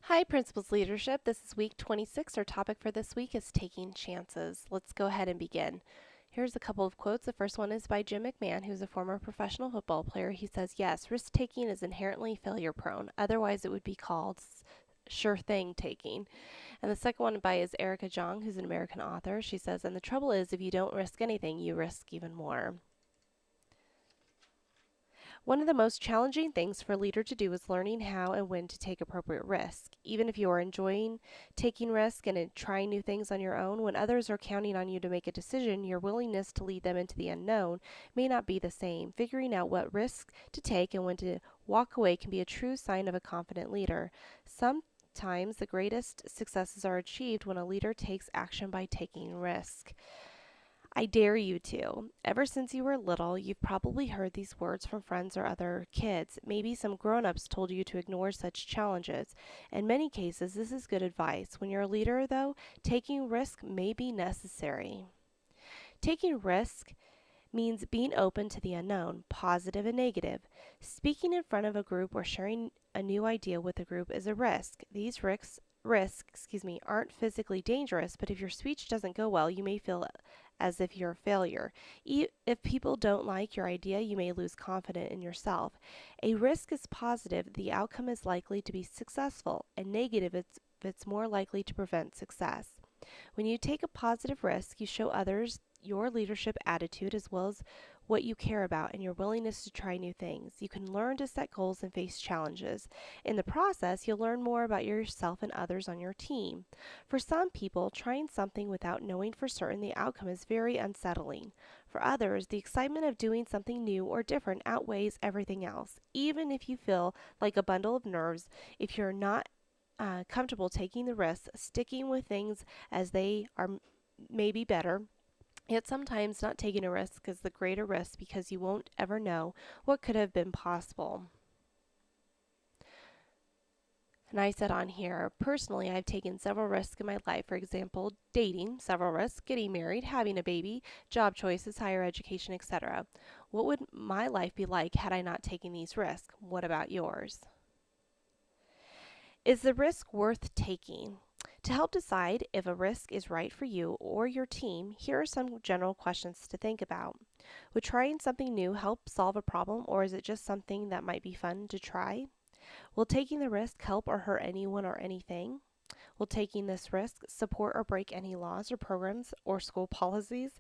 Hi, Principals Leadership. This is week 26. Our topic for this week is taking chances. Let's go ahead and begin. Here's a couple of quotes. The first one is by Jim McMahon, who's a former professional football player. He says, yes, risk taking is inherently failure prone. Otherwise, it would be called sure thing taking. And the second one by is Erica Jong, who's an American author. She says, and the trouble is, if you don't risk anything, you risk even more. One of the most challenging things for a leader to do is learning how and when to take appropriate risk. Even if you are enjoying taking risk and trying new things on your own, when others are counting on you to make a decision, your willingness to lead them into the unknown may not be the same. Figuring out what risk to take and when to walk away can be a true sign of a confident leader. Sometimes the greatest successes are achieved when a leader takes action by taking risk. I dare you to. Ever since you were little, you've probably heard these words from friends or other kids. Maybe some grown ups told you to ignore such challenges. In many cases, this is good advice. When you're a leader, though, taking risk may be necessary. Taking risk means being open to the unknown, positive and negative. Speaking in front of a group or sharing a new idea with a group is a risk. These risks aren't physically dangerous, but if your speech doesn't go well, you may feel as if you're a failure. If people don't like your idea, you may lose confidence in yourself. A risk is positive, the outcome is likely to be successful, and negative, it's more likely to prevent success. When you take a positive risk, you show others your leadership attitude as well as what you care about and your willingness to try new things. You can learn to set goals and face challenges. In the process, you'll learn more about yourself and others on your team. For some people, trying something without knowing for certain the outcome is very unsettling. For others, the excitement of doing something new or different outweighs everything else. Even if you feel like a bundle of nerves, if you're not comfortable taking the risk, sticking with things as they are maybe better. Yet sometimes not taking a risk is the greater risk because you won't ever know what could have been possible. And I said on here, personally, I've taken several risks in my life. For example, dating, several risks, getting married, having a baby, job choices, higher education, etc. What would my life be like had I not taken these risks? What about yours? Is the risk worth taking? To help decide if a risk is right for you or your team, here are some general questions to think about. Would trying something new help solve a problem, or is it just something that might be fun to try? Will taking the risk help or hurt anyone or anything? Will taking this risk support or break any laws or programs or school policies?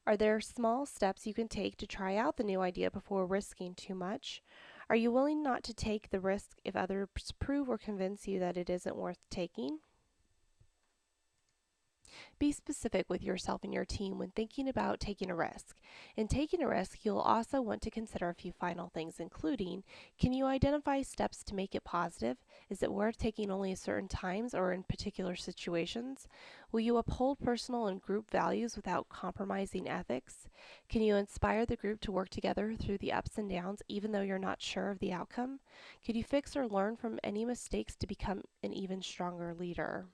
Are there small steps you can take to try out the new idea before risking too much? Are you willing not to take the risk if others prove or convince you that it isn't worth taking? Be specific with yourself and your team when thinking about taking a risk. In taking a risk, you'll also want to consider a few final things, including can you identify steps to make it positive? Is it worth taking only at certain times or in particular situations? Will you uphold personal and group values without compromising ethics? Can you inspire the group to work together through the ups and downs even though you're not sure of the outcome? Could you fix or learn from any mistakes to become an even stronger leader?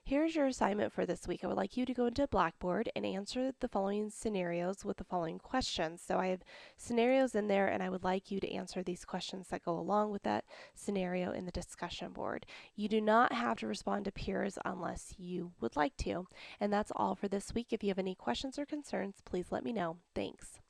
Here's your assignment for this week. I would like you to go into Blackboard and answer the following scenarios with the following questions. So I have scenarios in there, and I would like you to answer these questions that go along with that scenario in the discussion board. You do not have to respond to peers unless you would like to. And that's all for this week. If you have any questions or concerns, please let me know. Thanks.